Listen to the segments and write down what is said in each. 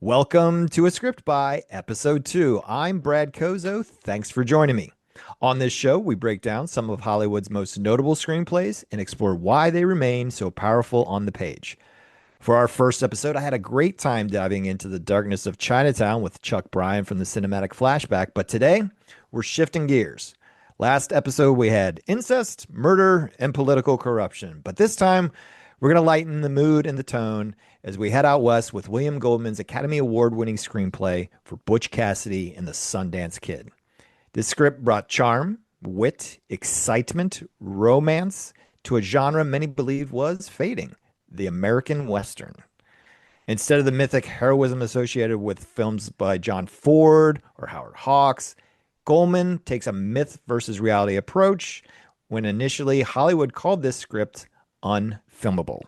Welcome to A Script By, Episode 2. I'm Brad Koszo. Thanks for joining me. On this show, we break down some of Hollywood's most notable screenplays and explore why they remain so powerful on the page. For our first episode, I had a great time diving into the darkness of Chinatown with Chuck Bryan from the Cinematic Flashback, but today, we're shifting gears. Last episode, we had incest, murder, and political corruption, but this time, we're going to lighten the mood and the tone as we head out west with William Goldman's Academy Award-winning screenplay for Butch Cassidy and the Sundance Kid. This script brought charm, wit, excitement, romance to a genre many believe was fading, the American Western. Instead of the mythic heroism associated with films by John Ford or Howard Hawks, Goldman takes a myth versus reality approach when initially Hollywood called this script unfilmable.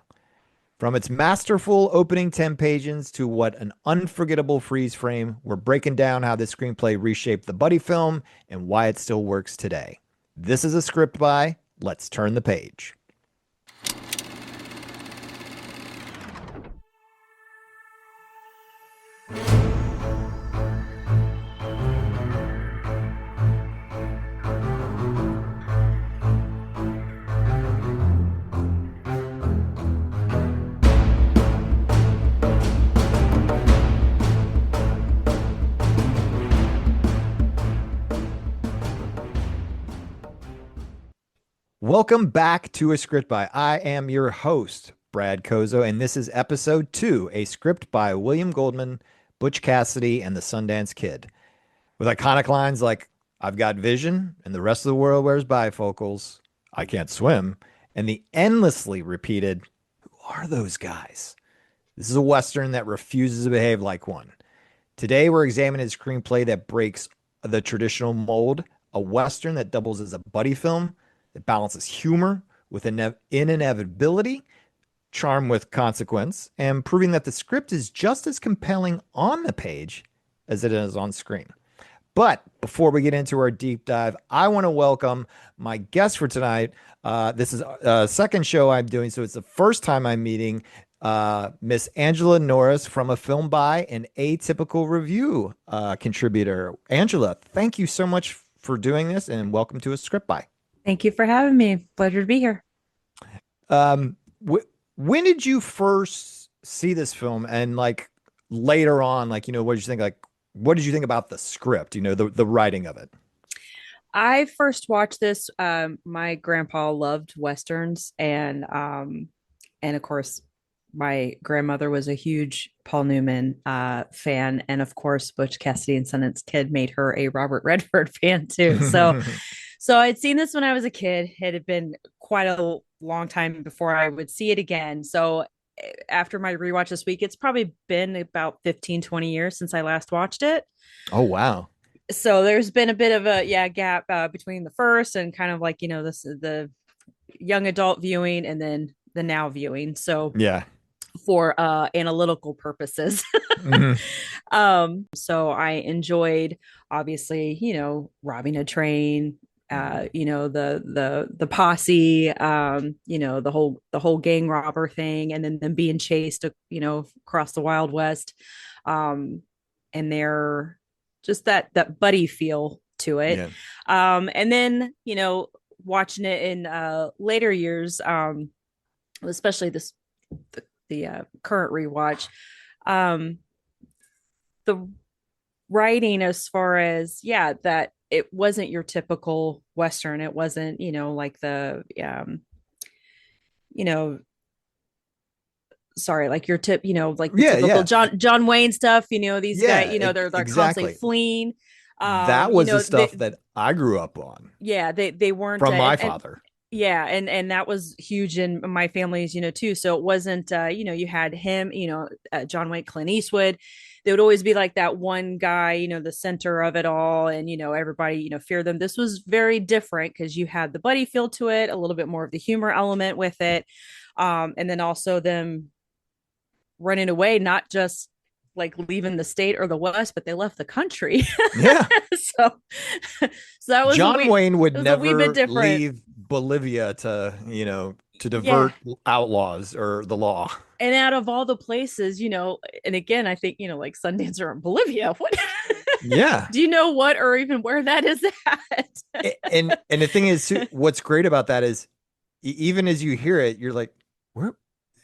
From its masterful opening 10 pages to what an unforgettable freeze frame, we're breaking down how this screenplay reshaped the buddy film and why it still works today. This is A Script By. Let's turn the page. Welcome back to A Script By. I am your host, Brad Koszo, and this is episode 2, A Script by William Goldman, Butch Cassidy, and the Sundance Kid. With iconic lines like, I've got vision, and the rest of the world wears bifocals, I can't swim, and the endlessly repeated, who are those guys? This is a Western that refuses to behave like one. Today, we're examining a screenplay that breaks the traditional mold, a Western that doubles as a buddy film, that balances humor with inevitability, charm with consequence, and proving that the script is just as compelling on the page as it is on screen. But before we get into our deep dive, I want to welcome my guest for tonight. This is a second show I'm doing, so it's the first time I'm meeting Miss Angela Norris from A Film By, an Atypical Review contributor. Angela, thank you so much for doing this, and welcome to A Script By. Thank you for having me. Pleasure to be here. When did you first see this film? And like later on, like, what did you think? Like, what did you think about the script? The writing of it. I first watched this. My grandpa loved Westerns, and of course, my grandmother was a huge Paul Newman fan, and of course, Butch Cassidy and Sundance Kid made her a Robert Redford fan too. So I'd seen this when I was a kid. It had been quite a long time before I would see it again. So after my rewatch this week, it's probably been about 15, 20 years since I last watched it. Oh, wow. So there's been a bit of a gap between the first and kind of like, this the young adult viewing and then the now viewing. So yeah, for analytical purposes. So I enjoyed obviously, robbing a train, the posse, the whole gang robber thing, and then them being chased, across the Wild West. And they're just that buddy feel to it. Yeah. And then, watching it in later years, especially the current rewatch, the writing as far as that it wasn't your typical Western. It wasn't, like the sorry, like your tip, like the typical John Wayne stuff, these guys, they're exactly. Constantly fleeing. That was the stuff that I grew up on. Yeah, they weren't from my father. Yeah, and that was huge in my family's, too. So it wasn't, you had him, John Wayne, Clint Eastwood. They would always be like that one guy, the center of it all, and everybody, feared them. This was very different because you had the buddy feel to it, a little bit more of the humor element with it, and then also them running away, not just like leaving the state or the West, but they left the country. Yeah. so that was John Wayne would never leave Bolivia to, to Yeah. divert outlaws or the law. And out of all the places, and again, I think, like Sundance or Bolivia, what Yeah. do you know what or even where that is at? And the thing is, too, what's great about that is even as you hear it, you're like, where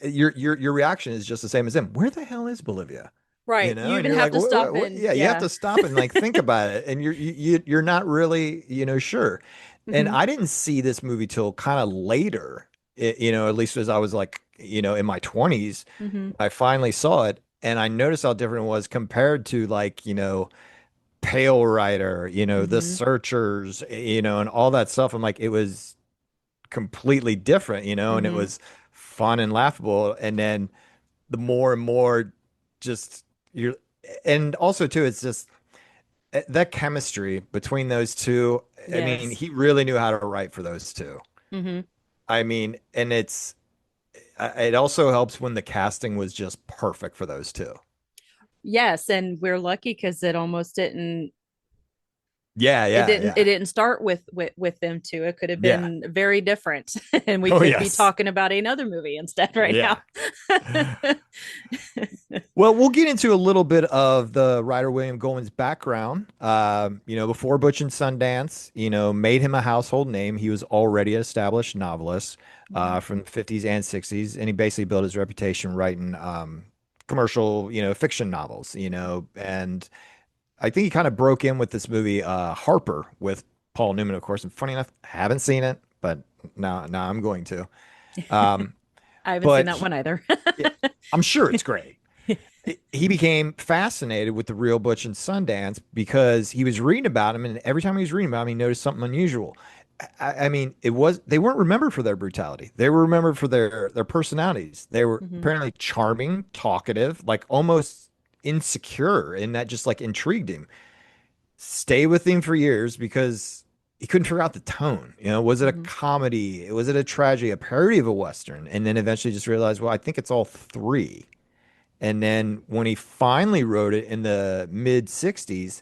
your reaction is just the same as them. Where the hell is Bolivia? Right. You And even you're have like, to stop Yeah, you have yeah. to stop and like think about it, and you're not really, sure. And Hmm. I didn't see this movie till kind of later, at least as I was like, in my 20s, Hmm. I finally saw it, and I noticed how different it was compared to like, Pale Rider, The Hmm. Searchers, and all that stuff. I'm like, it was completely different, and it Hmm. was fun and laughable. And then the more and more just you're, and also too, it's just that chemistry between those two. I mean, Yes. he really knew how to write for those two. Hmm. I mean, and it also helps when the casting was just perfect for those two. Yes, and we're lucky because it almost didn't Yeah, it yeah, didn't it yeah. didn't start with them two. It could have Yeah. been very different. And we Oh, could be yes. talking about another movie instead right now. Yeah. Well, we'll get into a little bit of the writer William Goldman's background. Before Butch and Sundance, made him a household name. He was already an established novelist from the 50s and 60s, and he basically built his reputation writing commercial, fiction novels, and I think he kind of broke in with this movie, Harper, with Paul Newman, of course. And funny enough, I haven't seen it, but now I'm going to. Um, I haven't seen but that one either. I'm sure it's great. He became fascinated with the real Butch and Sundance because he was reading about him, and every time he was reading about him, he noticed something unusual. I mean, they weren't remembered for their brutality. They were remembered for their personalities. They were Hmm. apparently charming, talkative, like almost insecure, and that just like intrigued him. Stay with him for years because he couldn't figure out the tone. Was it a Hmm. comedy? Was it a tragedy, a parody of a Western? And then eventually just realized, well, I think it's all three. And then when he finally wrote it in the mid 60s,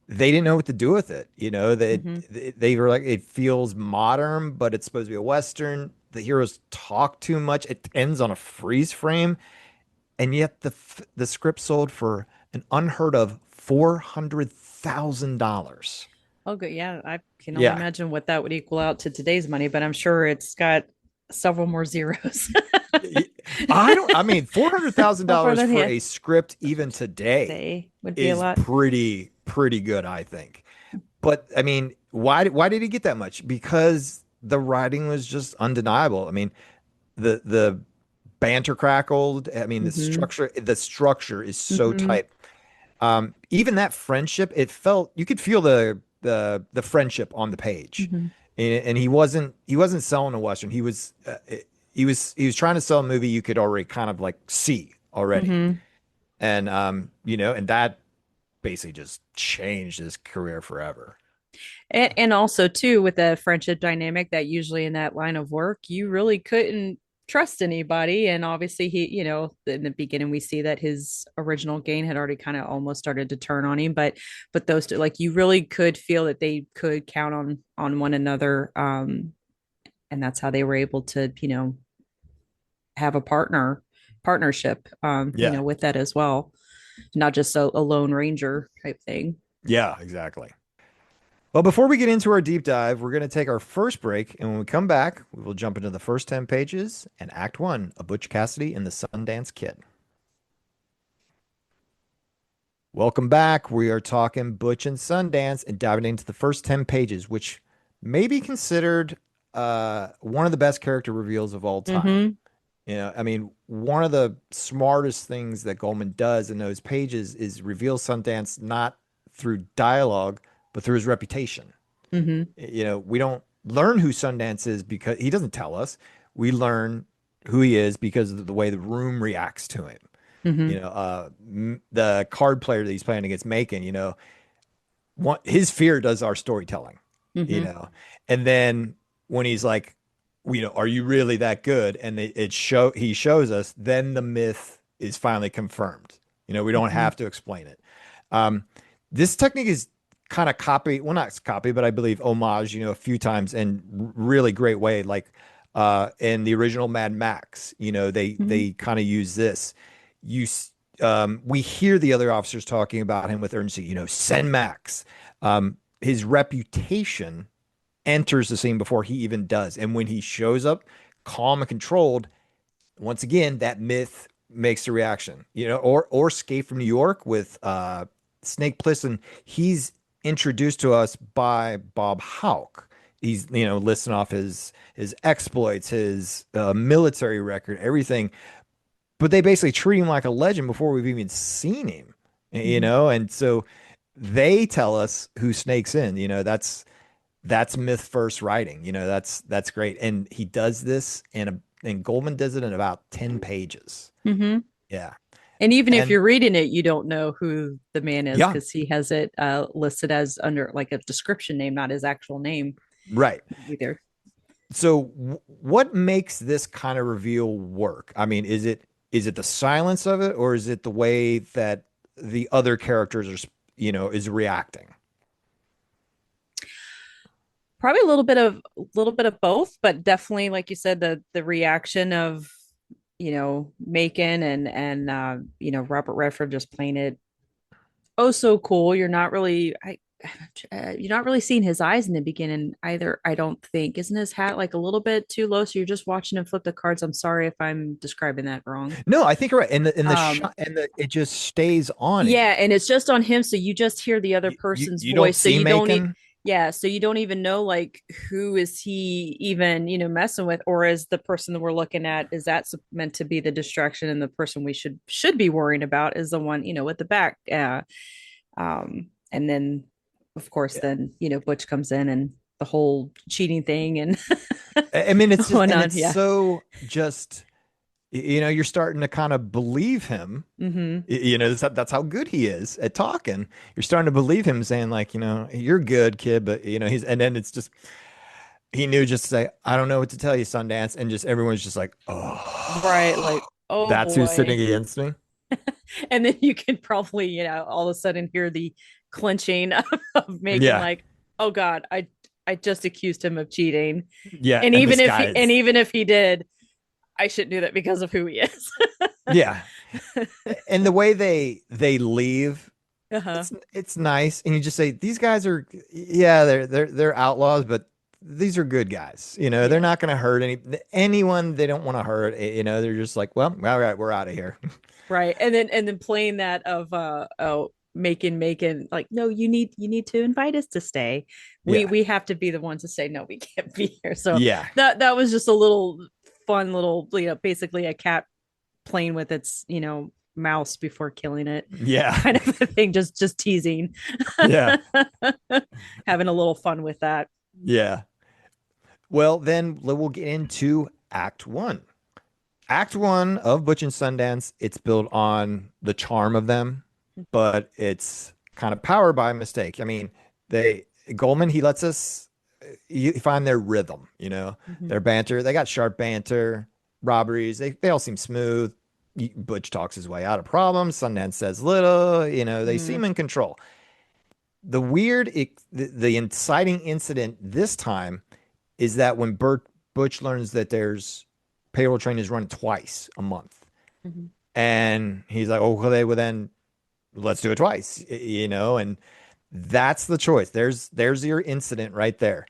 they didn't know what to do with it. Hmm. They were like, it feels modern, but it's supposed to be a Western. The heroes talk too much. It ends on a freeze frame. And yet the script sold for an unheard of $400,000. Oh, good. Yeah, I can only Yeah. imagine what that would equal out to today's money, but I'm sure it's got several more zeros. I mean, How far $400,000 that for yeah a script even today today would be a is lot. pretty good, I think. But I mean, why did he get that much? Because the writing was just undeniable. I mean, the banter crackled. I mean, Hmm. the structure is so Hmm. tight. Even that friendship, it felt you could feel the friendship on the page, Hmm. and he wasn't selling a Western. He was trying to sell a movie you could already kind of like see already, Hmm. and that basically just changed his career forever. And also too with the friendship dynamic that usually in that line of work you really couldn't trust anybody, and obviously he, in the beginning we see that his original gain had already kind of almost started to turn on him, but those two, like, you really could feel that they could count on one another, and that's how they were able to, have a partnership, Yeah, with that as well, not just a lone ranger type thing. yeah, exactly. Well, before we get into our deep dive, we're going to take our first break, and when we come back, we will jump into the first 10 pages and Act One of Butch Cassidy and the Sundance Kid. Welcome back. We are talking Butch and Sundance and diving into the first 10 pages, which may be considered one of the best character reveals of all time. Mm-hmm. I mean, one of the smartest things that Goldman does in those pages is reveal Sundance not through dialogue, but through his reputation. Mm-hmm. We don't learn who Sundance is because he doesn't tell us. We learn who he is because of the way the room reacts to him. Mm-hmm. The card player that he's playing against Macon, his fear does our storytelling, you Mm-hmm. know, and then when he's like, are you really that good? And he shows us, then the myth is finally confirmed. We don't Mm-hmm. have to explain it. Um, this technique is kind of copy, well, not copy, but I believe homage, a few times in really great way. Like In the original Mad Max, Hmm. they kind of use this. We hear the other officers talking about him with urgency. Send Max. His reputation enters the scene before he even does, and when he shows up, calm and controlled, once again, that myth makes a reaction. Or Escape from New York with Snake Plissken. He's introduced to us by Bob Houck. He's listing off his exploits, his military record, everything. But they basically treat him like a legend before we've even seen him. Hmm. And so they tell us who snakes in. That's myth first writing. That's great. And he does this and Goldman does it in about 10 pages. Hmm. Yeah. And even if And you're reading it, you don't know who the man is yeah, because he has it listed as under like a description name, not his actual name right. either. So what makes this kind of reveal work? I mean, is it the silence of it, or is it the way that the other characters is reacting? Probably a little bit of both, but definitely, like you said, the reaction of Macon and Robert Redford just playing it oh so cool. You're not really seeing his eyes in the beginning either. I don't think. Isn't his hat like a little bit too low? So you're just watching him flip the cards. I'm sorry if I'm describing that wrong. No, I think you're right. And the Um, shot and it just stays on him. yeah, and it's just on him, so you just hear the other person's You don't voice. So see you don't Macon. yeah, so you don't even know like who is he even, messing with, or is the person that we're looking at, is that meant to be the distraction, and the person we should be worrying about is the one, with the back. And then of course then, Butch comes in and the whole cheating thing and I mean, it's just, and whatnot. it's Yeah. so just, you're starting to kind of believe him. Mm-hmm. That's how good he is at talking. You're starting to believe him saying like, you're good, kid, but and then it's just, he knew just to say, I don't know what to tell you, Sundance. And just everyone's just like, Right, oh, like, oh that's who's sitting boy. against me. And then you can probably, all of a sudden hear the clenching of making Yeah. like, oh God, I just accused him of cheating. Yeah. And And even this if guy he and is, even if he did, I shouldn't do that because of who he is. yeah. And the way they leave, Uh-huh. it's nice. And you just say, these guys are, yeah, they're outlaws, but these are good guys. They're Yeah. not going to hurt anyone they don't want to hurt. They're just like, well, all right, we're out of here. Right. And then playing that of oh, making like, no, you need to invite us to stay. we Yeah. we have to be the ones to say no, we can't be here. So Yeah. that was just a little fun little, basically a cat playing with its, mouse before killing it, Yeah. kind of a thing, just teasing. Yeah. Having a little fun with that. Yeah. Well, then we'll get into Act One. Act One of Butch and Sundance, it's built on the charm of them, but it's kind of powered by mistake. I mean, they Goldman, he lets us you find their rhythm, Mm-hmm. their banter. They got sharp banter, robberies. They all seem smooth. Butch talks his way out of problems. Sundance says little, they Mm-hmm. seem in control. The inciting incident this time is that when Butch learns that there's payroll train is run twice a month. Mm-hmm. And he's like, oh, well, then let's do it twice, and that's the choice. There's your incident right there.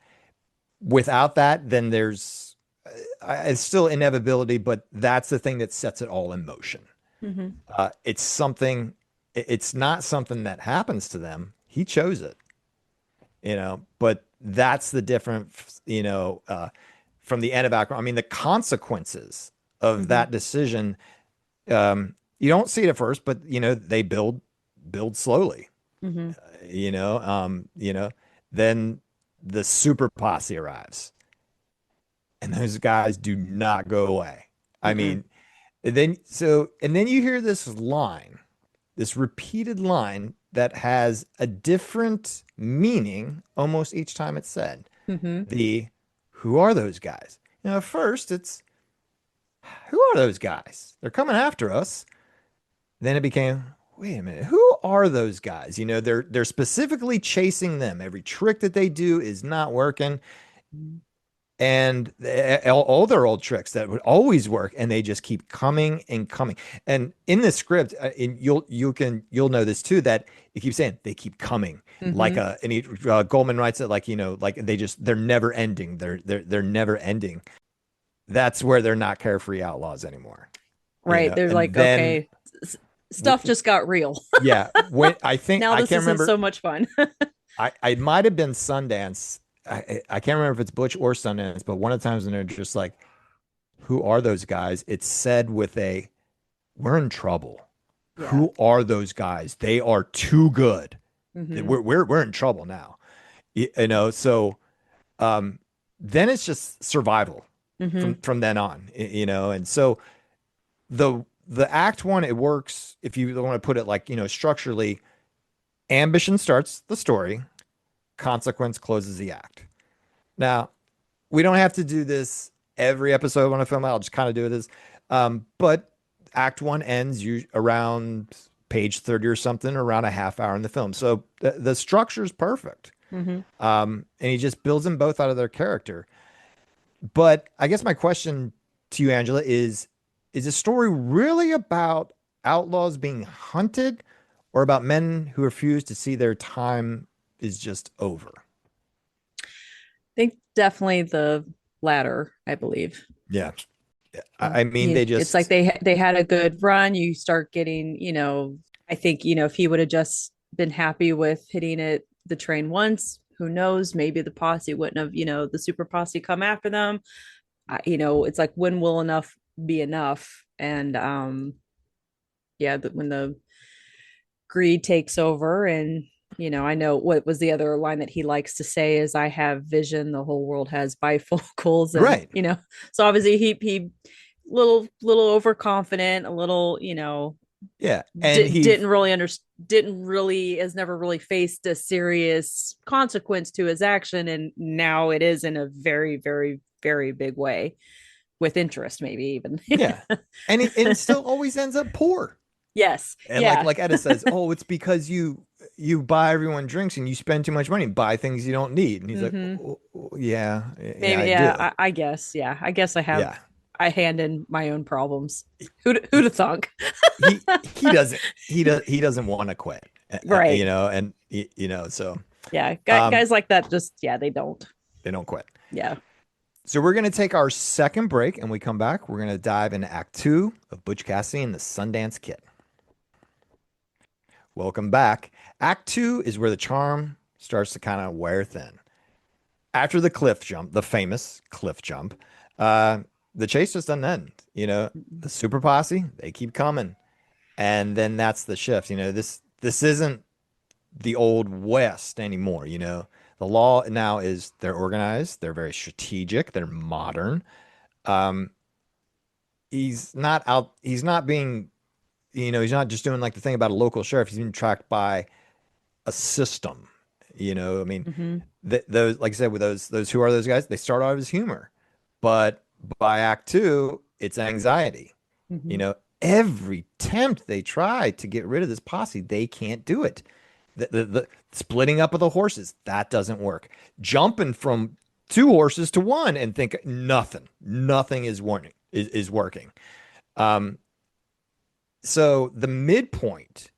Without that, then there's it's still inevitability, but that's the thing that sets it all in motion. Mm-hmm. It's not something that happens to them. He chose it, but that's the difference, from the end of background. I mean, the consequences of Mm-hmm. that decision, you don't see it at first, but they build slowly, Mm-hmm. you know, um, you know, then the super posse arrives and those guys do not go away. I Mm-mm. mean, and then you hear this line, this repeated line that has a different meaning almost each time it's said. Mm-hmm. The who are those guys? At first it's who are those guys? They're coming after us. Then it became, wait a minute, who are those guys? They're specifically chasing them. Every trick that they do is not working. and all their old tricks that would always work, and they just keep coming and coming. And in the script, and you'll know this too, that it keeps saying they keep coming, like Mm-hmm. Goldman writes it like, like they're never ending. They're never ending. That's where they're not carefree outlaws anymore, Right. They're and like, then okay, stuff just got real. yeah, when I think Now I this can't isn't remember, so much fun. I might have been Sundance. I can't remember if it's Butch or Sundance, but one of the times when they're just like, who are those guys? It's said with a, we're in trouble. Yeah. Who are those guys? They are too good. Mm-hmm. We're in trouble now. So um then it's just survival Mm-hmm. from then on, and so the act one, it works if you want to put it like, structurally, ambition starts the story, consequence closes the act. Now, we don't have to do this every episode on a film. I'll just kind of do it as, but Act One ends you around page 30 or something, around a half hour in the film. So the structure is perfect. Mm-hmm. And he just builds them both out of their character. But I guess my question to you, Angela, is the story really about outlaws being hunted, or about men who refuse to see their time is just over? I think definitely the latter, I believe. Yeah. I mean, It's like they had a good run. You start getting, I think, if he would have just been happy with hitting it the train once, who knows? Maybe the posse wouldn't have, the super posse come after them. It's like, when will enough be enough? And yeah, when the greed takes over, and I know what was the other line that he likes to say is, I have vision, the whole world has bifocals. And right. so obviously he little overconfident, a little, Yeah. And didn't really, has never really faced a serious consequence to his action, and now it is in a very, very, very big way, with interest, maybe even. yeah. And still always ends up poor. Yes, And yeah. like Etta says, oh, it's because you buy everyone drinks and you spend too much money and buy things you don't need. And he's like, Mm-hmm. oh, yeah, yeah, Maybe, I yeah. do. I guess, yeah. I guess Yeah. I hand in my own problems. Who'd have thunk? He doesn't want to quit, Right. and so Yeah. um Guys like that, just, yeah, they don't. they don't quit. Yeah. So we're gonna take our second break, and we come back. We're gonna dive into Act Two of Butch Cassidy and the Sundance Kid. Welcome back. Act Two is where the charm starts to kind of wear thin. After the cliff jump, the famous cliff jump, uh, the chase just doesn't end. The super posse, they keep coming. And then that's the shift. This isn't the old West anymore. The law now is, they're organized, they're very strategic, they're modern. Um, he's not being, he's not just doing like the thing about a local sheriff. He's being tracked by a system. I mean, Mm-hmm. those, like I said, with those who are those guys, they start out as humor, but by act two, it's anxiety. Mm-hmm. Every attempt they try to get rid of this posse, they can't do it. The splitting up of the horses, that doesn't work. Jumping from two horses to one and think nothing is working. Um, so the midpoint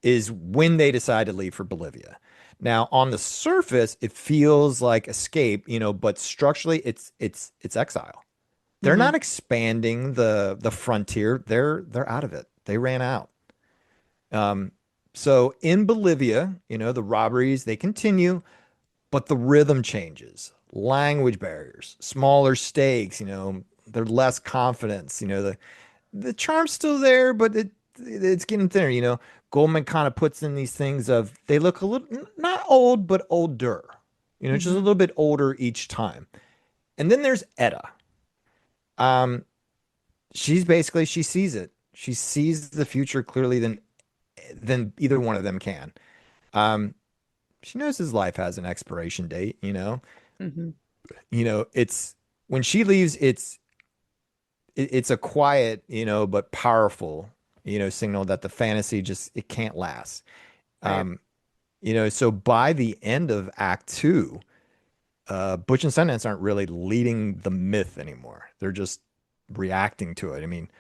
is when they decide to leave for Bolivia. Now, on the surface, it feels like escape, but structurally, it's exile. They're Mm-hmm. not expanding the frontier. They're out of it. They ran out. Um, so in Bolivia, the robberies, they continue, but the rhythm changes. Language barriers, smaller stakes, they're less confidence. The charm's still there, but it's getting thinner. Goldman kind of puts in these things of, they look a little, not old, but older. Just a Mm-hmm. little bit older each time. And then there's Etta. Um, she sees it. She sees the future clearly than either one of them can. Um, she knows his life has an expiration date. Mm-hmm. It's when she leaves, it's a quiet, but powerful, signal that the fantasy just, it can't last. Right. Um, so by the end of Act Two, Butch and Sundance aren't really leading the myth anymore. They're just reacting to it. I mean,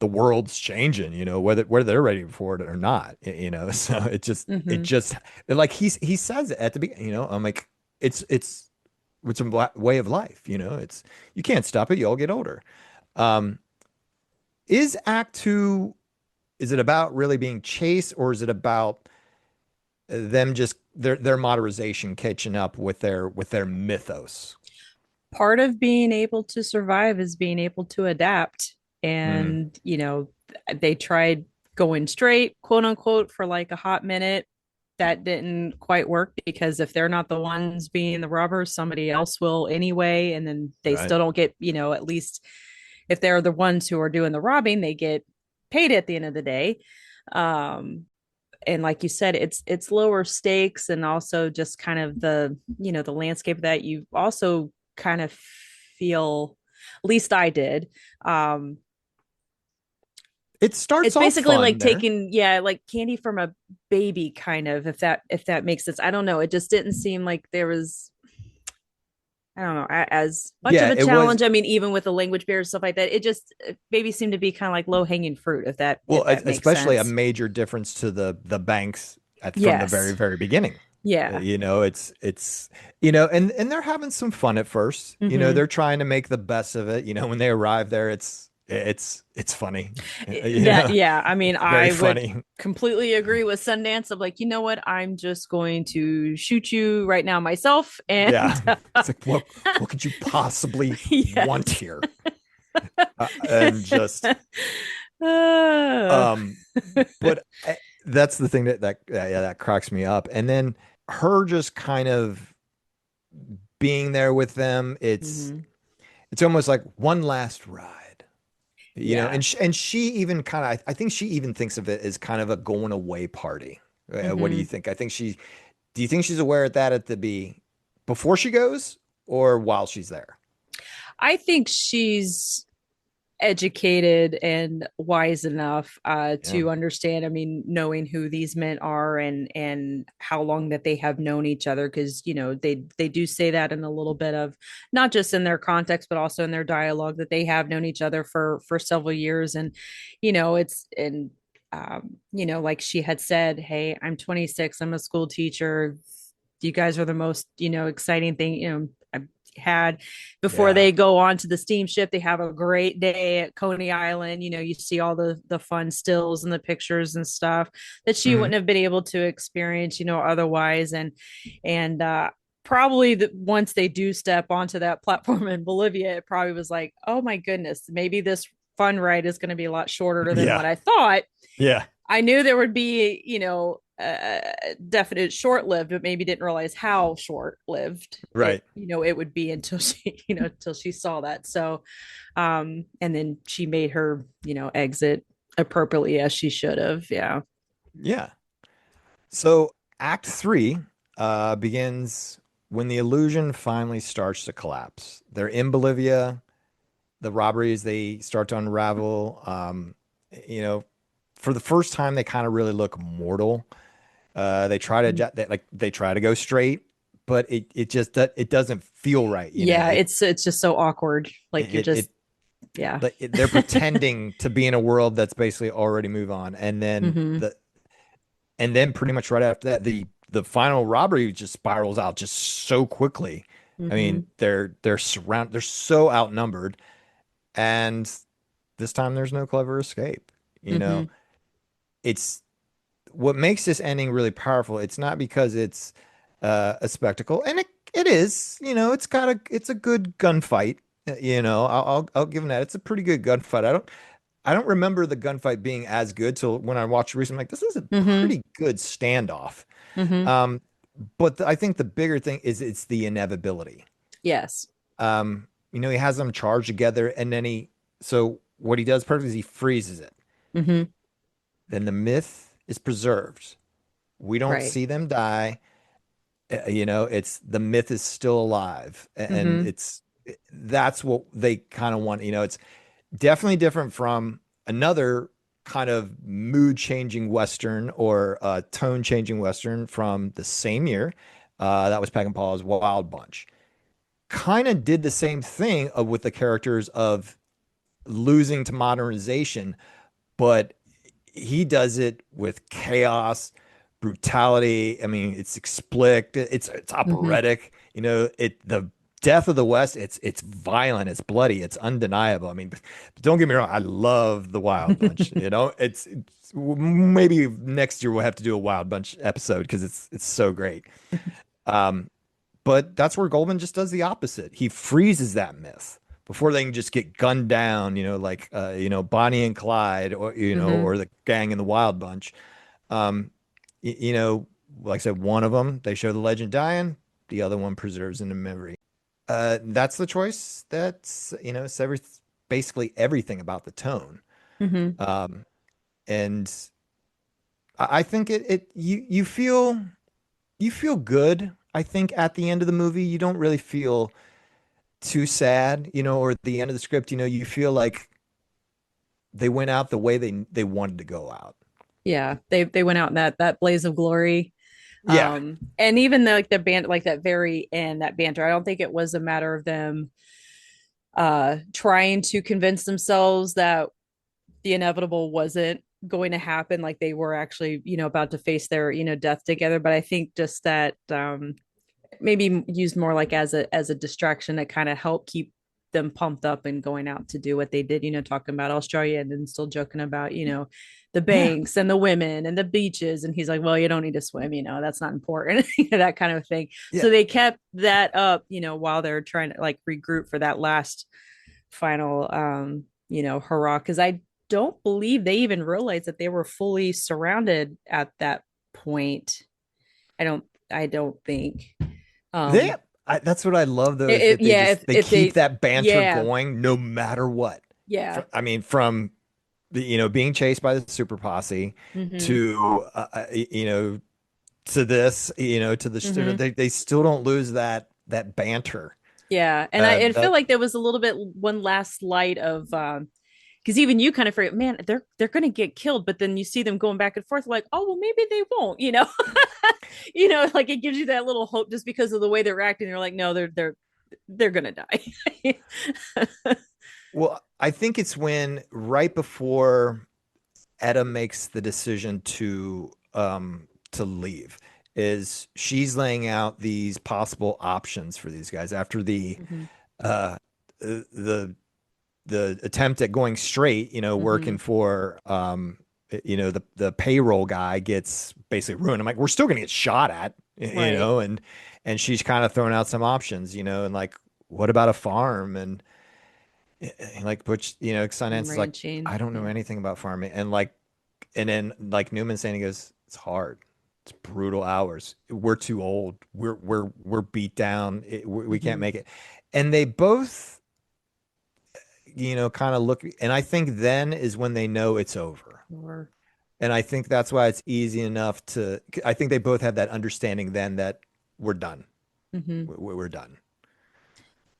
the world's changing, whether they're ready for it or not, So it Hmm. just like he says it at the beginning, I'm like, it's it's a way of life, It's you can't stop it. You all get older. Um, is Act Two? Is it about really being chased, or is it about them just their modernization catching up with their mythos? Part of being able to survive is being able to adapt. Mm, And, they tried going straight, quote unquote, for like a hot minute. That didn't quite work because if they're not the ones being the robbers, somebody else will anyway. And then they right. still don't get, at least if they're the ones who are doing the robbing, they get paid at the end of the day. Um, and like you said, it's lower stakes, and also just kind of the landscape that you also kind of feel, at least I did. um It starts it's off basically fun like there. taking, yeah, like candy from a baby, kind of, if that makes sense. I don't know, it just didn't seem like there was, I don't know, as much of Yeah, a it was. challenge. I mean, even with the language barrier stuff like that, it just maybe seemed to be kind of like low hanging fruit, if Well, that makes especially a sense. major difference to the banks from the very Yes. very beginning. Yeah. It's and they're having some fun at first. Mm-hmm. They're trying to make the best of it. When they arrive there, it's funny. That, yeah, I mean, It's very I would funny. completely agree with Sundance of like, you know what, I'm just going to shoot you right now myself. And Yeah, it's like what could you possibly want yes. here? And just uh, um, but that's the thing yeah, that cracks me up. And then her just kind of being there with them. mhm. It's almost like one last ride, Yeah. and she even kind of, I think she even thinks of it as kind of a going away party. What do you Hmm. think? Do you think she's aware of that before she goes or while she's there? I think she's educated and wise enough Yeah. to understand. I mean, knowing who these men are, and how long that they have known each other, because they do say that in a little bit of, not just in their context but also in their dialogue, that they have known each other for several years. And it's, and like she had said, hey, I'm 26, I'm a school teacher, you guys are the most exciting thing I've had. Before Yeah. they go on to the steamship, they have a great day at Coney Island. You see all the fun stills and the pictures and stuff that she Hmm. wouldn't have been able to experience otherwise. And probably once they do step onto that platform in Bolivia, it probably was like, oh my goodness, maybe this fun ride is going to be a lot shorter than what Yeah. I thought. Yeah. I knew there would be, definite short lived, but maybe didn't realize how short lived Right. it would be until she, until she saw that. So, and then she made her, exit appropriately as she should have. Yeah. Yeah. So Act Three begins when the illusion finally starts to collapse. They're in Bolivia. The robberies they start to unravel. You know, for the first time, they kind of really look mortal. They try to they try to go straight, but it doesn't feel right. Yeah. It's just so awkward. Like you're just, It yeah. they're pretending to be in a world that's basically already move on, Mm-hmm. and then pretty much right after that, the final robbery just spirals out just so quickly. I Mm-hmm. mean, they're so outnumbered, and this time there's no clever escape. You know, Mm-hmm. it's what makes this ending really powerful. It's not because it's a spectacle, and it is. It's a good gunfight. I'll give them that. It's a pretty good gunfight. I don't remember the gunfight being as good till when I watched it recently. I'm like, this is a Mm-hmm. pretty good standoff. Mm-hmm. Um, but I think the bigger thing is it's the inevitability. Yes. He has them charged together, and then so what he does perfectly is he freezes it. Mm-hmm. Then the myth is preserved. We don't Right. see them die. It's the myth is still alive, and Mm-hmm. that's what they kind of want. It's definitely different from another kind of mood changing Western or tone changing Western from the same year. That was Peg and Paul's Wild Bunch. kind of did the same thing with the characters of losing to modernization, but he does it with chaos, brutality. I mean, it's explicit, it's Hmm. operatic. The death of the West, it's violent, it's bloody, it's undeniable. I mean, don't get me wrong, I love the Wild Bunch. It's maybe next year we'll have to do a Wild Bunch episode because it's so great. Um, but that's where Goldman just does the opposite. He freezes that myth before they can just get gunned down, like Bonnie and Clyde, or Hmm. the gang in the Wild Bunch. Um, y- you know, like I said, one of them they show the legend dying, the other one preserves in the memory. That's the choice. It's basically everything about the tone. Hmm. Um, and I think you feel good. I think at the end of the movie, you don't really feel too sad, or at the end of the script, you feel like they went out the way they wanted to go out. Yeah, they went out in that blaze of glory. Yeah. And even like the band, like that very end, that banter, I don't think it was a matter of them trying to convince themselves that the inevitable wasn't going to happen, like they were actually, about to face their, death together. But I think just that maybe used more like as a distraction that kind of helped keep them pumped up and going out to do what they did, talking about Australia and then still joking about, the Yeah. banks and the women and the beaches. And he's like, well, you don't need to swim, that's not important, that kind of thing. Yeah. So they kept that up, while they're trying to like regroup for that last final hurrah. Cause I don't believe they even realized that they were fully surrounded at that point. I don't think. They, Um, that's what I love though, is that they yeah, just, they if keep they, that banter yeah, going no matter what. yeah, I mean, from being chased by the super posse mm-hmm, to, to this, to the, mm-hmm, they still don't lose that banter. yeah. And I feel That like there was a little bit one last light of because even you kind of forget, man, they're gonna get killed, but then you see them going back and forth, like, oh well, maybe they won't, like it gives you that little hope just because of the way they're acting. They're like, no, they're gonna die. Well, I think it's when right before Etta makes the decision to leave, is she's laying out these possible options for these guys after Mm-hmm, uh the the attempt at going straight, mm-hmm, working for the payroll guy gets basically ruined. I'm like, we're still gonna get shot at, right. and she's kind of throwing out some options, and like, what about a farm? And like, which, And Sundance is like, ranching, I don't know yeah. anything about farming. And then like Newman saying, he goes, it's hard. It's brutal hours. We're too old. We're beat down. We can't Mm-hmm. make it. And they both, kind of look, and I think then is when they know it's over. Or And I think that's why it's easy enough I think they both have that understanding then that we're done. mm-hmm. We're done.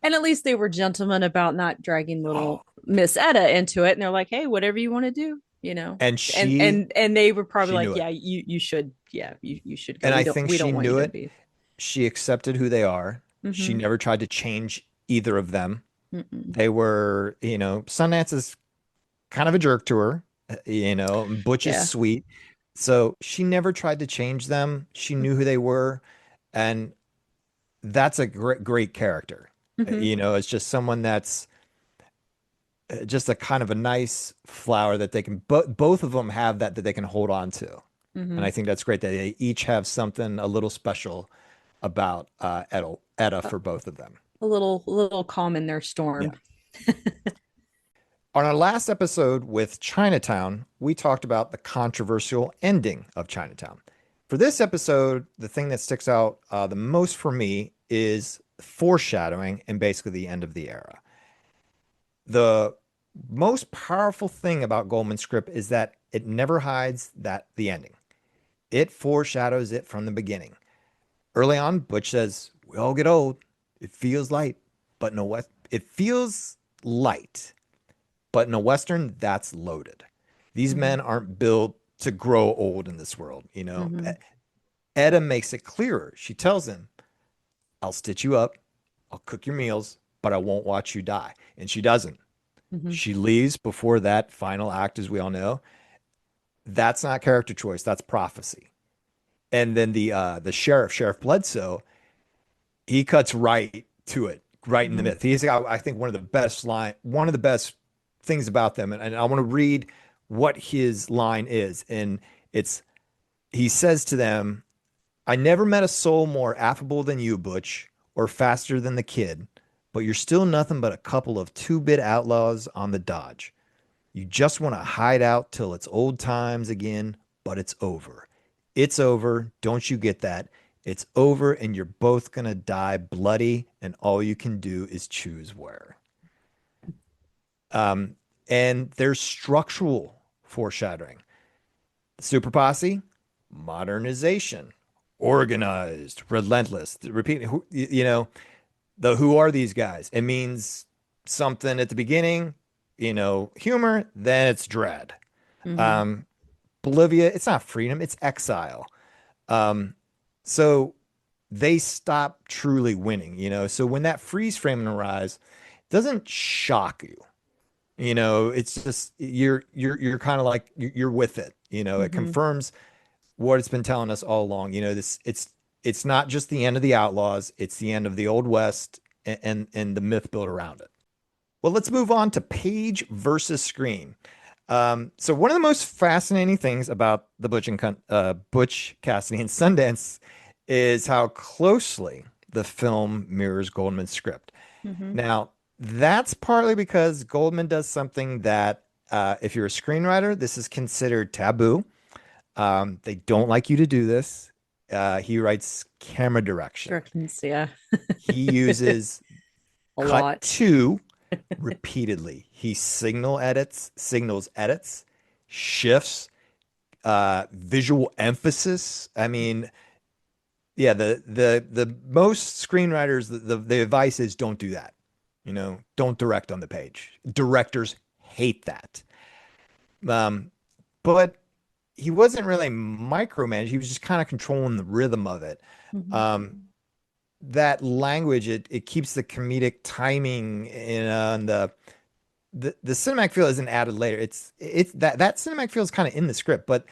And at least they were gentlemen about not dragging Oh, little Miss Etta into it. And they're like, hey, whatever you want to do, and And she, they were probably she like, knew it. yeah, you should, yeah, you should go. And We I don't think we she don't want you knew to it. be. She accepted who they are. She Mm-hmm. never tried to change either of them. Mm-mm. They were, Sundance is kind of a jerk to her, Butch is Yeah. sweet. So she never tried to change them. She knew who they were. And that's a great, great character. Mm-hmm. It's just someone that's just a kind of a nice flower that they can, both of them have that they can hold on to. And Mm-hmm. I think that's great that they each have something a little special about Etta A, for both of them. a little calm in their Yeah. storm. On our last episode with Chinatown, we talked about the controversial ending of Chinatown. For this episode, the thing that sticks out the most for me is foreshadowing and basically the end of the era. The most powerful thing about Goldman's script is that it never hides the ending. It foreshadows it from the beginning. Early on, Butch says, "We all get old. It feels light, but no what? It feels light, but in a Western, that's loaded. These Mm-hmm. men aren't built to grow old in this world. Mm-hmm. Etta makes it clearer. She tells him, I'll stitch you up. I'll cook your meals, but I won't watch you die. And she doesn't. Mm-hmm. She leaves before that final act, as we all know. That's not character choice. That's prophecy. And then the Sheriff Bledsoe, he cuts right to it, right in the Mm-hmm. myth. He's, I think, one of the best things about them. And I want to read what his line is. And it's, he says to them, I never met a soul more affable than you, Butch, or faster than the kid, but you're still nothing but a couple of two-bit outlaws on the dodge. You just want to hide out till it's old times again, but it's over. It's over. Don't you get that? It's over, and you're both going to die bloody, and all you can do is choose where. Um, and there's structural foreshadowing. Super Posse, modernization, organized, relentless. Repeat, the who are these guys? It means something at the beginning, humor, then it's dread. Mm-hmm. Um, Bolivia, it's not freedom, it's exile. Um, so they stop truly winning, So when that freeze frame arrives, it doesn't shock you. It's just you're kind of like you're with it. It Mm-hmm. confirms what it's been telling us all along. It's not just the end of the outlaws, it's the end of the old west and the myth built around it. Well, let's move on to page versus screen. So one of the most fascinating things about the Butch Cassidy and Sundance is how closely the film mirrors Goldman's script. Mm-hmm. Now, that's partly because Goldman does something that, if you're a screenwriter, this is considered taboo. They don't like you to do this. He writes camera direction. Directions, yeah. He uses A cut lot. to repeatedly. He signals edits, shifts, visual emphasis. I mean, yeah, the most screenwriters, the advice is don't do that. Don't direct on the page. Directors hate that. Um, but he wasn't really micromanaging. He was just kind of controlling the rhythm of it. Mm-hmm. Um, that language, it keeps the comedic timing and the cinematic feel isn't added later. It's that cinematic feel is kind of in the script, but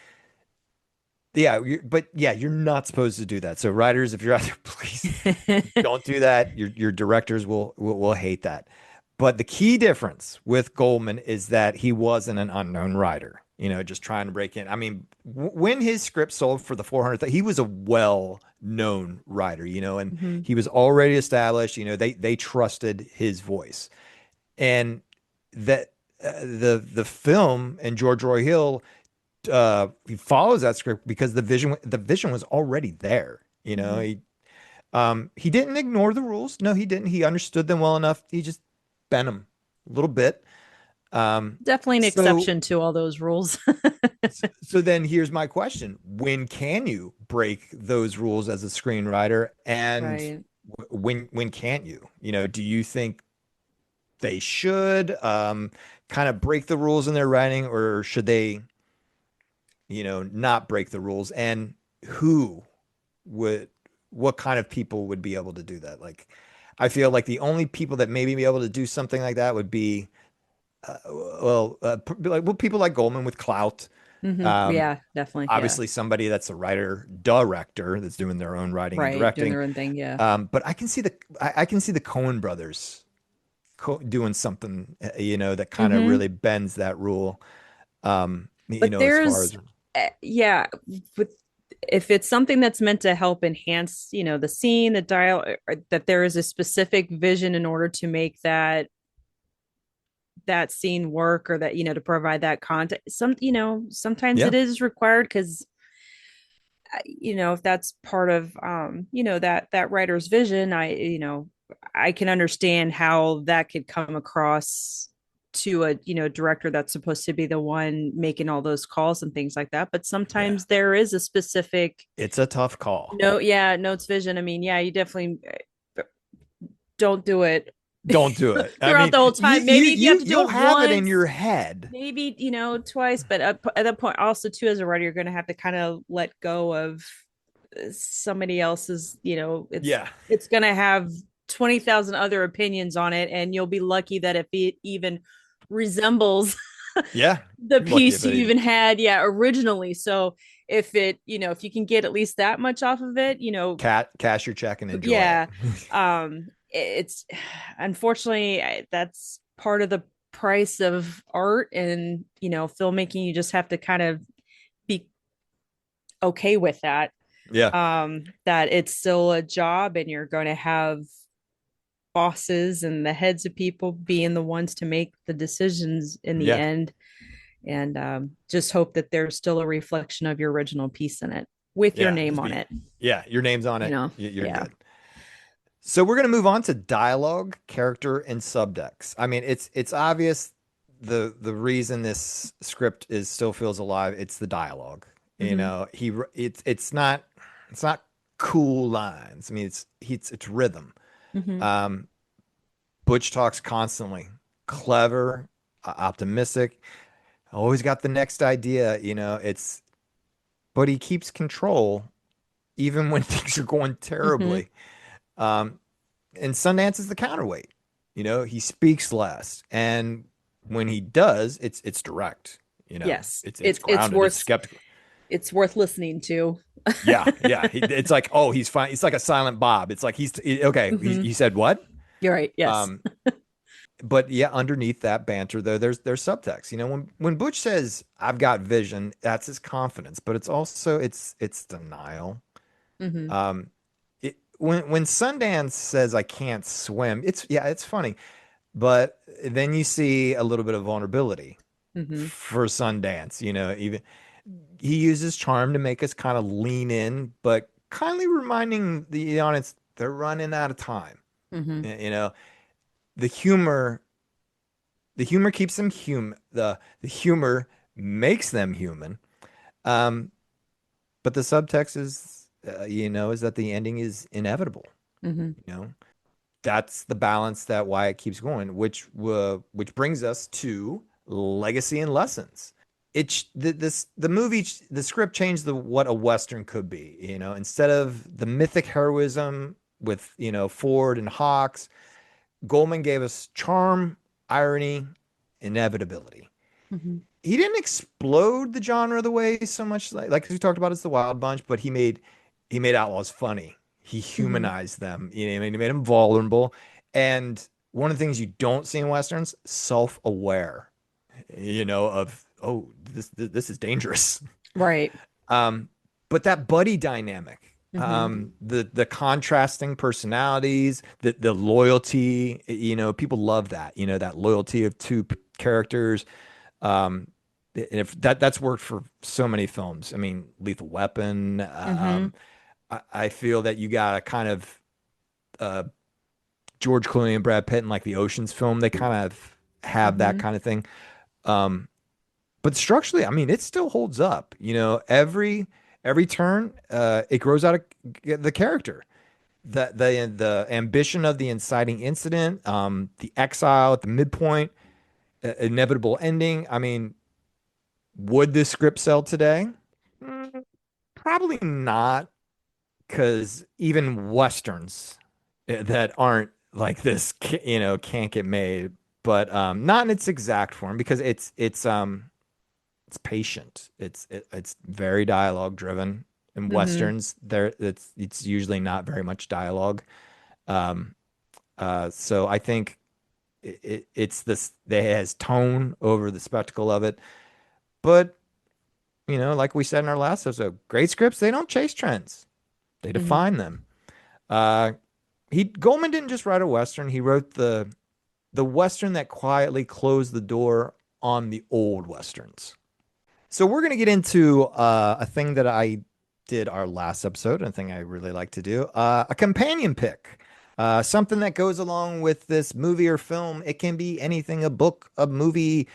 yeah, you're not supposed to do that. So writers, if you're out there, please don't do that. Your directors will hate that. But the key difference with Goldman is that he wasn't an unknown writer, just trying to break in. I mean, when his script sold for the 400, he was a well-known writer, and Mm-hmm. he was already established. They trusted his voice, and that the film and George Roy Hill, he follows that script because the vision was already there. Mm-hmm. He didn't ignore the rules. No, he didn't. He understood them well enough. He just bent them a little bit. Um, Definitely an so, exception to all those rules. so then here's my question: when can you break those rules as a screenwriter, and Right. when can't you? Do you think they should kind of break the rules in their writing, or should they, not break the rules? And who would, what kind of people would be able to do that? Like, I feel like the only people that maybe be able to do something like that would be, people like Goldman with clout. Mm-hmm. Um, Yeah, definitely. Yeah. Obviously somebody that's a writer, director that's doing their own writing and Right. Doing directing. their own thing. Yeah. But I can see the Coen brothers doing something, that kind of Mm-hmm. really bends that rule. But As far there's, as yeah, with if it's something that's meant to help enhance, the scene, the dial, that there is a specific vision in order to make that scene work, or that, to provide that content. Sometimes yeah, it is required because if that's part of that writer's vision, I can understand how that could come across to a director that's supposed to be the one making all those calls and things like that. But yeah, sometimes there is a specific it's a tough call. notes vision. I mean, yeah, you definitely don't do it Don't do it. I throughout mean, the whole time. Maybe if you have to do you'll it have it in once, your head. maybe twice, but at that point also too, as a writer, you're going to have to kind of let go of somebody else's. Yeah. It's going to have 20,000 other opinions on it, and you'll be lucky that if it even resembles Yeah, the you're lucky if piece you it even even had, yeah, originally. So if it, if you can get at least that much off of it, cash your check and enjoy it. yeah, it's unfortunately that's part of the price of art and filmmaking. You just have to kind of be okay with that. Yeah, That it's still a job and you're going to have bosses and the heads of people being the ones to make the decisions in the yeah, end. And just hope that there's still a reflection of your original piece in it with your yeah. name Just on be, it. yeah. Your name's on it. You're Yeah. good. So we're gonna move on to dialogue, character, and subtext. I mean, it's obvious the reason this script is still feels alive. It's the dialogue. Mm-hmm. It's not cool lines. I mean, it's rhythm. Mm-hmm. Um, Butch talks constantly, clever, optimistic, always got the next idea. But he keeps control even when things are going Mm-hmm. terribly. Um, and Sundance is the counterweight. He speaks less, and when he does, it's direct. Yes. It's It's grounded. It's worth skeptical. listening to. Yeah, yeah. It's like, oh, he's fine. It's like a silent Bob. It's like okay. He, Mm-hmm. he said what? You're right. Yes. Um, but yeah, underneath that banter though, there's subtext. When Butch says I've got vision, that's his confidence, but it's denial. Mm-hmm. Um, when Sundance says I can't swim, it's funny, but then you see a little bit of vulnerability Mm-hmm. for Sundance. Even he uses charm to make us kind of lean in, but kindly reminding the audience they're running out of time. Mm-hmm. You know, the humor the humor keeps them human. The humor makes them human. Um, but the subtext is that the ending is inevitable. Mm-hmm. You know, that's the balance that why it keeps going, which brings us to legacy and lessons. The script changed what a Western could be. Instead of the mythic heroism with Ford and Hawks, Goldman gave us charm, irony, inevitability. Mm-hmm. He didn't explode the genre the way so much like we talked about as the Wild Bunch, but he made outlaws funny. He Mm-hmm. humanized them. He made them vulnerable. And one of the things you don't see in westerns, self-aware. Of this is dangerous. Right. Um, but that buddy dynamic, Mm-hmm. the contrasting personalities, the loyalty, people love that. That loyalty of two characters. Um, and if that's worked for so many films. I mean, Lethal Weapon. Mm-hmm. I feel that you got a kind of uh, George Clooney and Brad Pitt in like the Ocean's film. They kind of have that Mm-hmm. kind of thing. Um, but structurally, I mean, it still holds up. Every turn, it grows out of the character, the ambition of the inciting incident, the exile at the midpoint, inevitable ending. I mean, would this script sell today? Mm, Probably not, because even westerns that aren't like this, can't get made. But not in its exact form because it's patient. It's very dialogue driven. In Mm-hmm. westerns, it's usually not very much dialogue. Um, so I think it's this that has tone over the spectacle of it. But like we said in our last episode, great scripts, they don't chase trends. They Mm-hmm. define them. Uh, he Goldman didn't just write a western. He wrote the western that quietly closed the door on the old westerns. So we're going to get into a thing that I did our last episode, and a thing I really like to do, a companion pick, something that goes along with this movie or film. It can be anything, a book, a movie,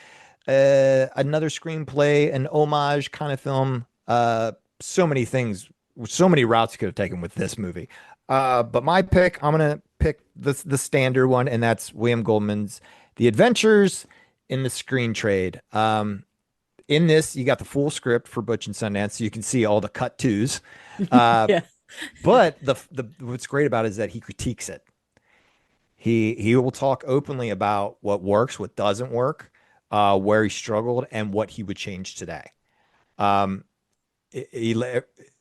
another screenplay, an homage kind of film. So many things, so many routes you could have taken with this movie. But my pick, I'm going to pick the standard one, and that's William Goldman's The Adventures in the Screen Trade. In this, you got the full script for Butch and Sundance, so you can see all the cut twos. Uh, Yeah. but the what's great about it is that he critiques it. He will talk openly about what works, what doesn't work, where he struggled, and what he would change today. Um, he,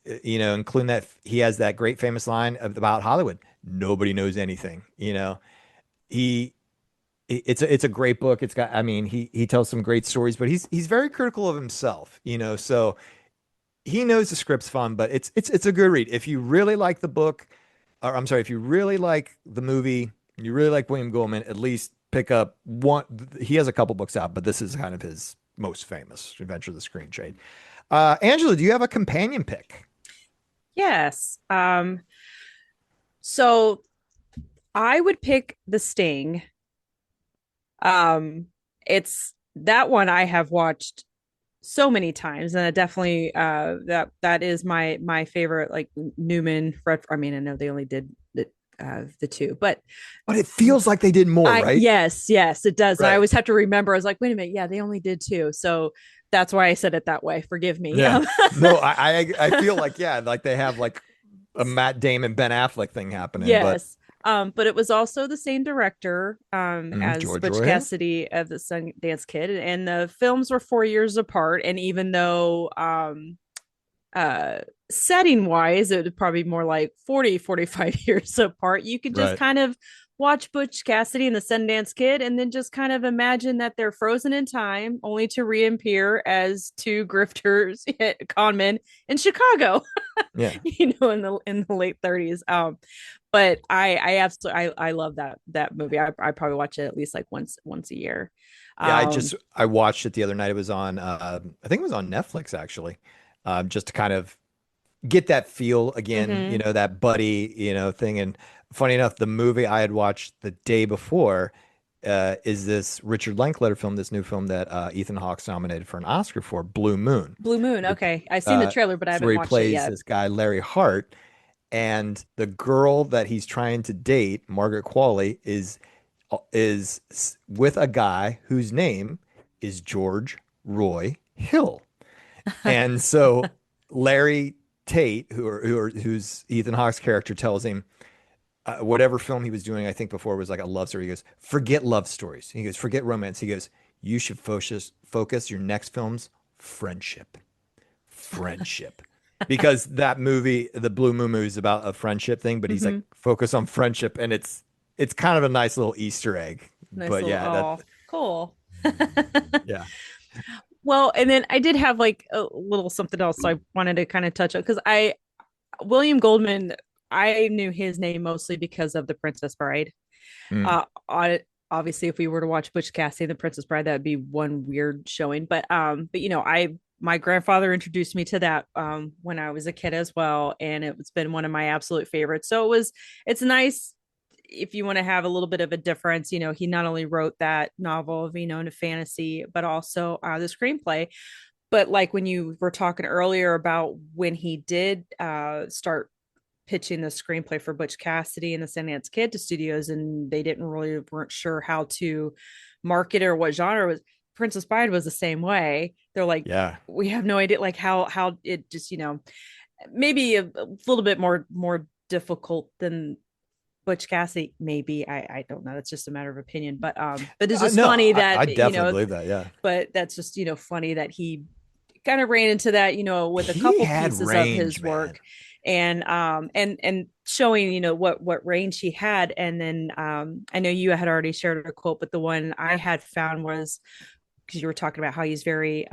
including that he has that great famous line about Hollywood. Nobody knows anything. He it's a great book. It's got, I mean, he tells some great stories, but he's very critical of himself. So he knows the script's fun, but it's a good read. If you really like the book, or I'm sorry, if you really like the movie, you really like William Goldman, at least pick up one. He has a couple books out, but this is kind of his most famous, Adventure of the Screen Trade. Angela, do you have a companion pick? Yes. So I would pick The Sting. Um, it's that one I have watched so many times, and it definitely that is my favorite, like Newman Fred. I mean, I know they only did the two, but But it feels like they did more, I right? yes it does. And I Right. always have to remember. I was like, wait a minute, yeah, they only did two, so that's why I said it that way. Forgive me. Yeah. No, I feel like, yeah, like they have like a Matt Damon, Ben Affleck thing happening, but Yes. But it was also the same director as George Butch Roy. Cassidy of the Sundance Kid, and the films were 4 years apart. And even though uh setting wise it would probably more like 40, 45 years apart, you could just Right. kind of watch Butch Cassidy and the Sundance Kid and then just kind of imagine that they're frozen in time only to reappear as two grifters con men in Chicago. Yeah. In the late 30s. But I absolutely I love that movie. I probably watch it at least like once a year. Yeah, um I watched it the other night. It was on I think it was on Netflix actually. Just to kind of get that feel again, mhm. that buddy, thing. And funny enough, the movie I had watched the day before is this Richard Linklater film, this new film that Ethan Hawke's nominated for an Oscar for, Blue Moon. Blue Moon, Where, okay, I've seen the trailer but I it's haven't where he watched it plays yet. this guy, Larry Hart, and the girl that he's trying to date, Margaret Qualley, is with a guy whose name is George Roy Hill. And so Larry Tate, who's Ethan Hawke's character, tells him whatever film he was doing, I think before was like a love story. He goes, forget love stories. He goes, forget romance. He goes, you should focus your next film's friendship, friendship, because that movie, the Blue Moon movie, is about a friendship thing. But he's like, Mhm. focus on friendship, and it's kind of a nice little Easter egg. Nice But little, yeah, that oh, cool. yeah, Well, and then I did have like a little something else so I wanted to kind of touch on because I William Goldman, I knew his name mostly because of The Princess Bride. mm, Obviously, if we were to watch Butch Cassidy and The Princess Bride, that would be one weird showing. But I my grandfather introduced me to that when I was a kid as well, and it's been one of my absolute favorites. So it's nice if you want to have a little bit of a difference. He not only wrote that novel, into fantasy, but also the screenplay. But like when you were talking earlier about when he did start pitching the screenplay for Butch Cassidy and the Sundance Kid to studios, and they weren't sure how to market it or what genre was. Princess Bride was the same way. They're like, yeah. we have no idea, like how it just maybe a little bit more difficult than Butch Cassidy. Maybe I don't know. That's just a matter of opinion. But it's just No, funny I that definitely believe that. Yeah. but that's just funny that he kind of ran into that with a He couple had pieces of range, his man. work, and showing what range he had. And then I know you had already shared a quote, but the one I had found was because you were talking about how he's very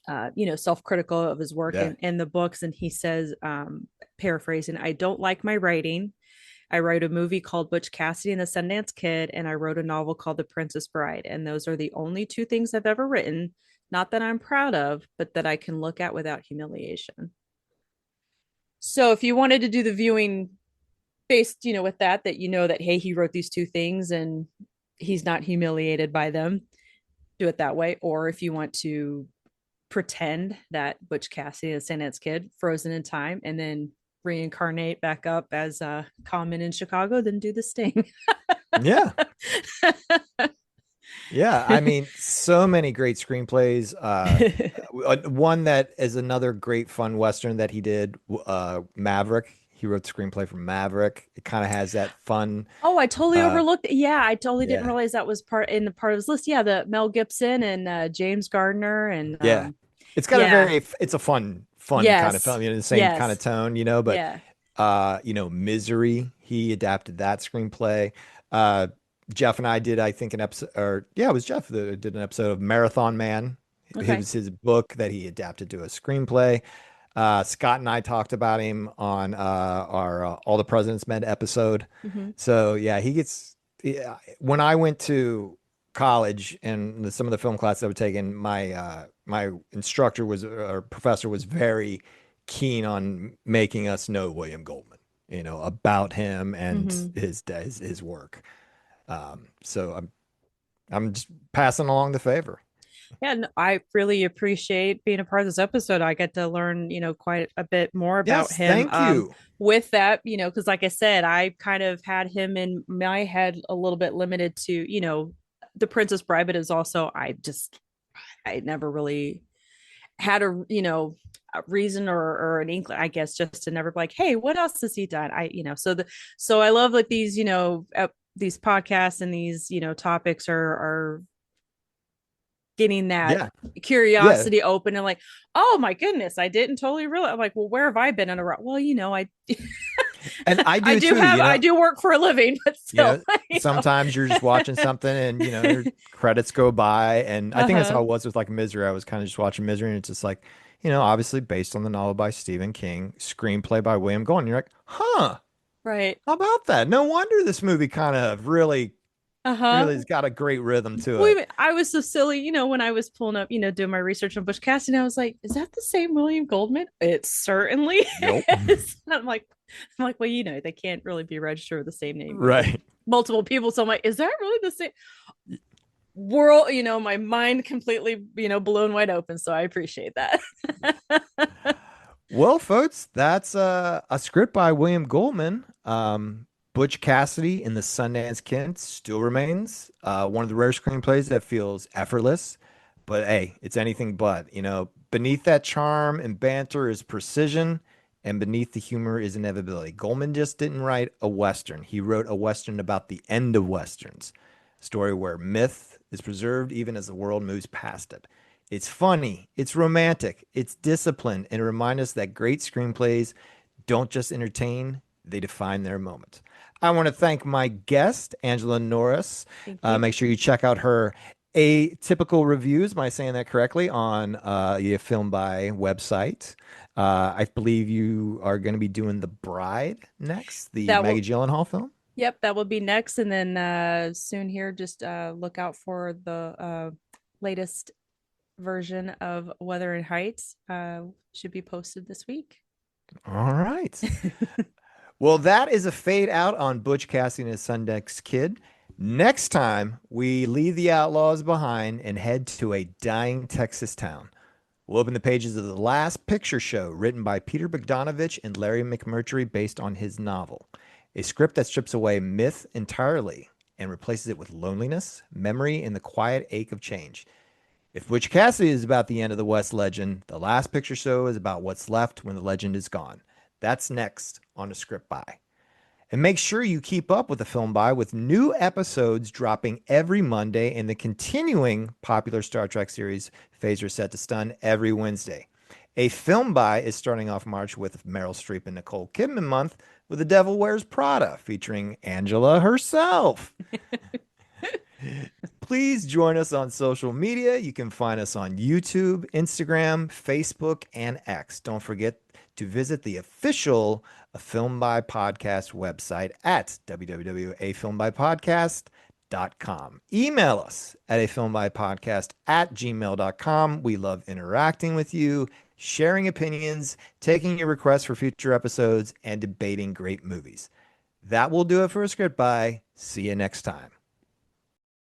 self-critical of his work Yeah. in the books, and he says, paraphrasing, I don't like my writing. I wrote a movie called Butch Cassidy and the Sundance Kid, and I wrote a novel called The Princess Bride. And those are the only two things I've ever written, not that I'm proud of, but that I can look at without humiliation. So if you wanted to do the viewing based, with that that, hey, he wrote these two things and he's not humiliated by them, do it that way. Or if you want to pretend that Butch Cassidy is Sundance Kid, frozen in time, and then reincarnate back up as Common in Chicago, then do the Sting. Yeah. Yeah. I mean, so many great screenplays. One that is another great fun Western that he did, Maverick. He wrote the screenplay for Maverick. It kind of has that fun. Oh, I totally Uh, overlooked. Yeah, I totally didn't yeah, realize that was part of his list. Yeah, the Mel Gibson and James Gardner and yeah. It's got a yeah, very. It's a fun kind of yes, film. The same kind of yes, tone, But yeah. Misery. He adapted that screenplay. Uh, Jeff and I did, I think, an episode, or yeah, it was Jeff that did an episode of Marathon Man. It Okay. was his book that he adapted to a screenplay. Scott and I talked about him on our All the President's Men episode. Hmm. So yeah, he gets. Yeah, when I went to college and some of the film classes I was taking, my instructor was or professor was very keen on making us know William Goldman, about him and Hmm. his work. So I'm just passing along the favor. Yeah, no, I really appreciate being a part of this episode. I get to learn, quite a bit more about Yes, him. thank you. With that, because like I said, I kind of had him in my head a little bit limited to, The Princess Bride, but is also I never really had a reason or an inkling, I guess, just to never be like, hey, what else has he done? So I love like these, these podcasts and these, topics are getting that Yeah, yeah. curiosity open and like, oh my goodness, I didn't totally realize. I'm like, well, where have I been in a row? Well, I And I do too, I do work for a living, but You still, know, sometimes you're just watching something and your credits go by. And I think that's uh-huh. how it was with like Misery. I was kind of just watching Misery and it's just like, obviously based on the novel by Stephen King, screenplay by William Goldman. You're like, huh, Right. how about that? No wonder this movie kind of really, Uh-huh. really has got a great rhythm to Well, it. even, I was so silly, when I was pulling up, doing my research on Butch Cassidy, I was like, is that the same William Goldman? It certainly Yep. is. And I'm like, well, they can't really be registered with the same name, Right. multiple people. So I'm like, is that really the same world? My mind completely, blown wide open. So I appreciate that. Well, folks, that's a script by William Goldman. Butch Cassidy in the Sundance Kid still remains one of the rare screenplays that feels effortless. But hey, it's anything but. Beneath that charm and banter is precision, and beneath the humor is inevitability. Goldman just didn't write a Western. He wrote a Western about the end of Westerns, a story where myth is preserved even as the world moves past it. It's funny, it's romantic, it's disciplined, and it reminds us that great screenplays don't just entertain, they define their moment. I want to thank my guest, Angela Norris. Thank you. Make sure you check out her Atypical Reviews, am I saying that correctly, on the Film by website. I believe you are going to be doing The Bride next, the That Maggie will, Gyllenhaal film. yep, that will be next. And then soon here, just look out for the latest version of Wuthering Heights. Should be posted this week. All right. Well, that is a fade out on Butch Cassidy and his Sundance Kid. Next time, we leave the outlaws behind and head to a dying Texas town. We'll open the pages of The Last Picture Show, written by Peter Bogdanovich and Larry McMurtry, based on his novel. A script that strips away myth entirely and replaces it with loneliness, memory, and the quiet ache of change. If Butch Cassidy is about the end of the West legend, The Last Picture Show is about what's left when the legend is gone. That's next on A Script By. And make sure you keep up with the Film By with new episodes dropping every Monday and the continuing popular Star Trek series Phaser Set to Stun every Wednesday. A Film By is starting off March with Meryl Streep and Nicole Kidman month with The Devil Wears Prada featuring Angela herself. Please join us on social media. You can find us on YouTube, Instagram, Facebook, and X. Don't forget to visit the official A Film by Podcast website at www.afilmbypodcast.com. Email us at afilmbypodcast@gmail.com. We love interacting with you, sharing opinions, taking your requests for future episodes, and debating great movies. That will do it for A Script By. See you next time.